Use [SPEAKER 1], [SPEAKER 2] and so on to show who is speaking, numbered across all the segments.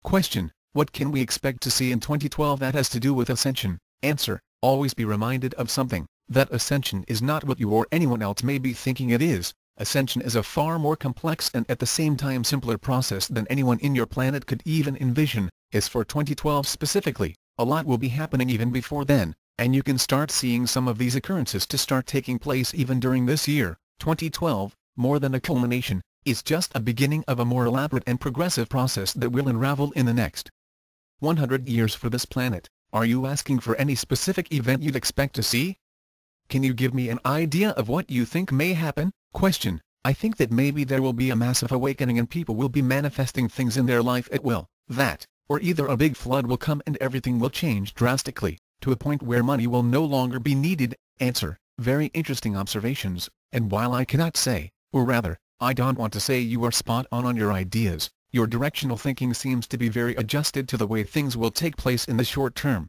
[SPEAKER 1] Question: what can we expect to see in 2012 that has to do with ascension? Answer: always be reminded of something, that ascension is not what you or anyone else may be thinking it is. Ascension is a far more complex and at the same time simpler process than anyone in your planet could even envision. As for 2012 specifically, a lot will be happening even before then, and you can start seeing some of these occurrences to start taking place even during this year. 2012, more than a culmination, is just a beginning of a more elaborate and progressive process that will unravel in the next 100 years for this planet. Are you asking for any specific event you'd expect to see? Can you give me an idea of what you think may happen? Question: I think that maybe there will be a massive awakening and people will be manifesting things in their life at will. That, or either a big flood will come and everything will change drastically, to a point where money will no longer be needed. Answer: very interesting observations, and while I cannot say, or rather, I don't want to say you are spot on your ideas, your directional thinking seems to be very adjusted to the way things will take place in the short term.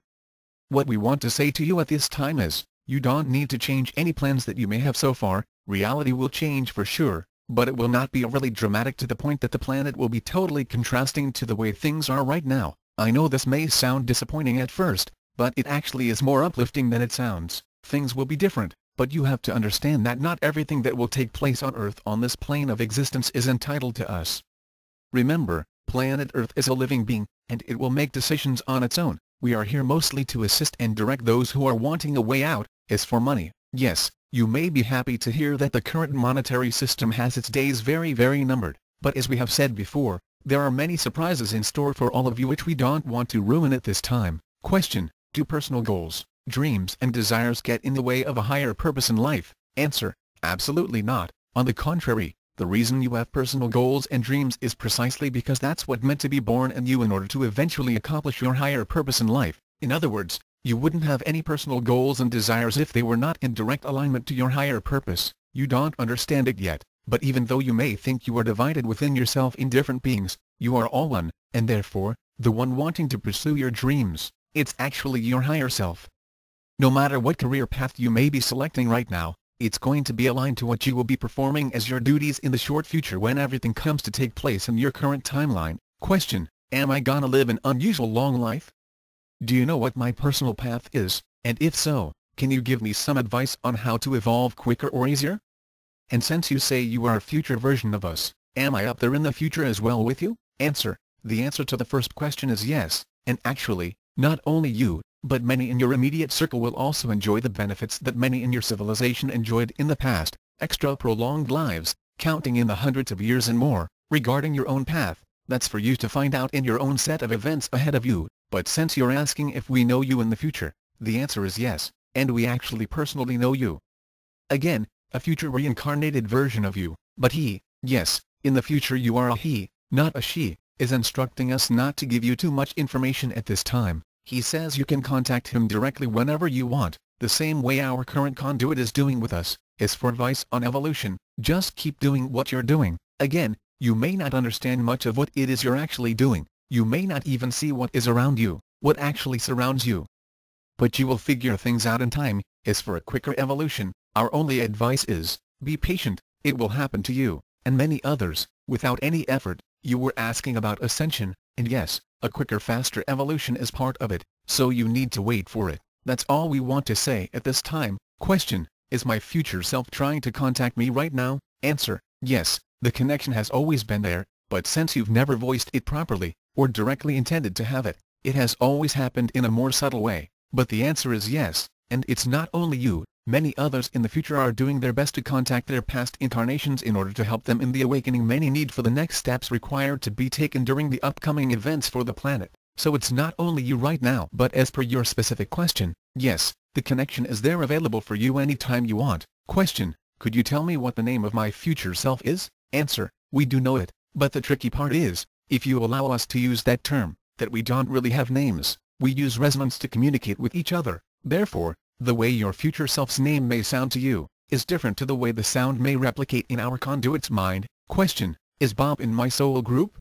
[SPEAKER 1] What we want to say to you at this time is, you don't need to change any plans that you may have so far. Reality will change for sure, but it will not be really dramatic to the point that the planet will be totally contrasting to the way things are right now. I know this may sound disappointing at first, but it actually is more uplifting than it sounds. Things will be different, but you have to understand that not everything that will take place on Earth on this plane of existence is entitled to us. Remember, planet Earth is a living being, and it will make decisions on its own. We are here mostly to assist and direct those who are wanting a way out. As for money, yes, you may be happy to hear that the current monetary system has its days very numbered, but as we have said before, there are many surprises in store for all of you which we don't want to ruin at this time. Question: do personal goals, dreams and desires get in the way of a higher purpose in life? Answer: absolutely not. On the contrary, the reason you have personal goals and dreams is precisely because that's what meant to be born in you in order to eventually accomplish your higher purpose in life. In other words, you wouldn't have any personal goals and desires if they were not in direct alignment to your higher purpose. You don't understand it yet, but even though you may think you are divided within yourself in different beings, you are all one, and therefore, the one wanting to pursue your dreams. It's actually your higher self. No matter what career path you may be selecting right now, it's going to be aligned to what you will be performing as your duties in the short future when everything comes to take place in your current timeline. Question: am I gonna live an unusual long life? Do you know what my personal path is, and if so, can you give me some advice on how to evolve quicker or easier? And since you say you are a future version of us, am I up there in the future as well with you? Answer: the answer to the first question is yes, and actually, not only you, but many in your immediate circle will also enjoy the benefits that many in your civilization enjoyed in the past, extra prolonged lives, counting in the hundreds of years and more. Regarding your own path, that's for you to find out in your own set of events ahead of you. But since you're asking if we know you in the future, the answer is yes, and we actually personally know you. Again, a future reincarnated version of you, but he, yes, in the future you are a he, not a she, is instructing us not to give you too much information at this time. He says you can contact him directly whenever you want, the same way our current conduit is doing with us. As for advice on evolution, just keep doing what you're doing. Again, you may not understand much of what it is you're actually doing. You may not even see what is around you, what actually surrounds you. But you will figure things out in time. As for a quicker evolution, our only advice is, be patient, it will happen to you, and many others, without any effort. You were asking about ascension, and yes, a quicker faster evolution is part of it, so you need to wait for it. That's all we want to say at this time. Question: is my future self trying to contact me right now? Answer: yes, the connection has always been there, but since you've never voiced it properly, or directly intended to have it, it has always happened in a more subtle way. But the answer is yes, and it's not only you, many others in the future are doing their best to contact their past incarnations in order to help them in the awakening many need for the next steps required to be taken during the upcoming events for the planet. So it's not only you right now. But as per your specific question, yes, the connection is there available for you anytime you want. Question: could you tell me what the name of my future self is? Answer: we do know it, but the tricky part is, if you allow us to use that term, that we don't really have names, we use resonance to communicate with each other. Therefore, the way your future self's name may sound to you, is different to the way the sound may replicate in our conduit's mind. Question: is Bob in my soul group?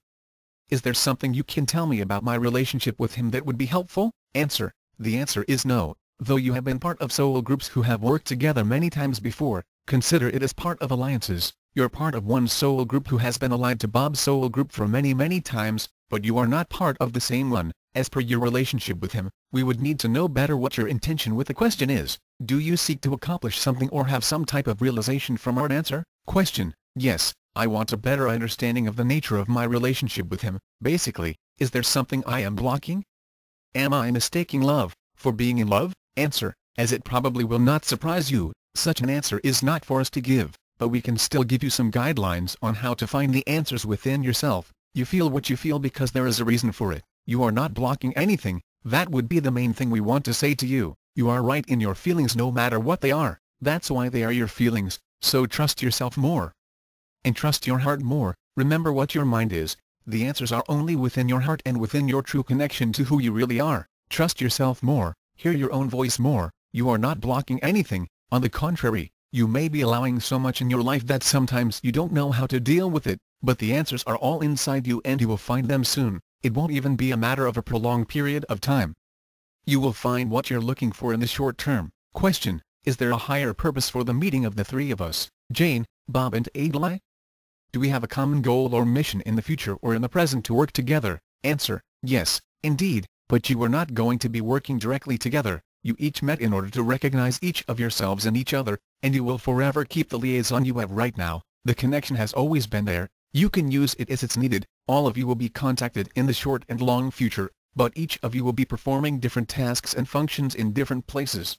[SPEAKER 1] Is there something you can tell me about my relationship with him that would be helpful? Answer: the answer is no. Though you have been part of soul groups who have worked together many times before, consider it as part of alliances. You're part of one soul group who has been allied to Bob's soul group for many times, but you are not part of the same one. As per your relationship with him, we would need to know better what your intention with the question is. Do you seek to accomplish something or have some type of realization from our answer? Question: yes, I want a better understanding of the nature of my relationship with him. Basically, is there something I am blocking? Am I mistaking love for being in love? Answer: as it probably will not surprise you, such an answer is not for us to give, but we can still give you some guidelines on how to find the answers within yourself. You feel what you feel because there is a reason for it. You are not blocking anything. That would be the main thing we want to say to you. You are right in your feelings no matter what they are. That's why they are your feelings, so trust yourself more. And trust your heart more. Remember what your mind is. The answers are only within your heart and within your true connection to who you really are. Trust yourself more. Hear your own voice more. You are not blocking anything. On the contrary, you may be allowing so much in your life that sometimes you don't know how to deal with it, but the answers are all inside you and you will find them soon. It won't even be a matter of a prolonged period of time. You will find what you're looking for in the short term. Question: is there a higher purpose for the meeting of the three of us, Jane, Bob and AWE? Do we have a common goal or mission in the future or in the present to work together? Answer: yes, indeed, but you are not going to be working directly together. You each met in order to recognize each of yourselves and each other, and you will forever keep the liaison you have right now. The connection has always been there. You can use it as it's needed. All of you will be contacted in the short and long future, but each of you will be performing different tasks and functions in different places.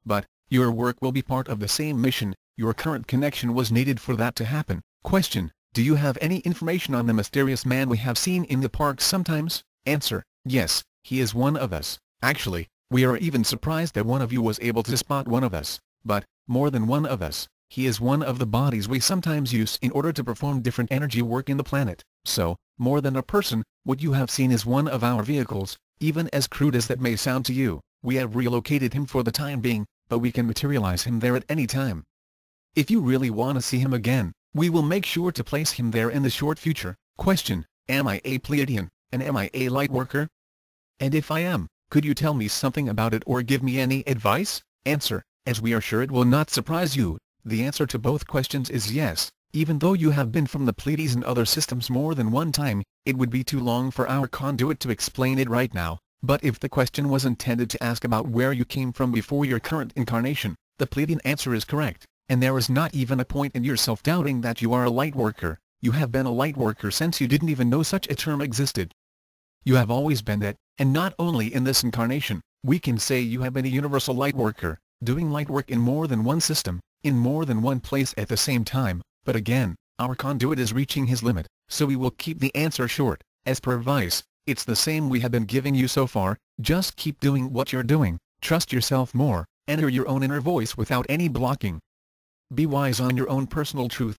[SPEAKER 1] But your work will be part of the same mission. Your current connection was needed for that to happen. Question: do you have any information on the mysterious man we have seen in the park sometimes? Answer: yes, he is one of us. Actually, we are even surprised that one of you was able to spot one of us, but more than one of us. He is one of the bodies we sometimes use in order to perform different energy work in the planet. So, more than a person, what you have seen is one of our vehicles. Even as crude as that may sound to you, we have relocated him for the time being, but we can materialize him there at any time. If you really want to see him again, we will make sure to place him there in the short future. Question: am I a Pleiadian, and am I a lightworker? And if I am, could you tell me something about it or give me any advice? Answer: as we are sure it will not surprise you, the answer to both questions is yes. Even though you have been from the Pleiades and other systems more than one time, it would be too long for our conduit to explain it right now. But if the question was intended to ask about where you came from before your current incarnation, the Pleiadian answer is correct, and there is not even a point in your self-doubting that you are a lightworker. You have been a lightworker since you didn't even know such a term existed. You have always been that, and not only in this incarnation. We can say you have been a universal lightworker, doing lightwork in more than one system, in more than one place at the same time. But again, our conduit is reaching his limit, so we will keep the answer short. As per advice, it's the same we have been giving you so far. Just keep doing what you're doing, trust yourself more, enter your own inner voice without any blocking. Be wise on your own personal truth,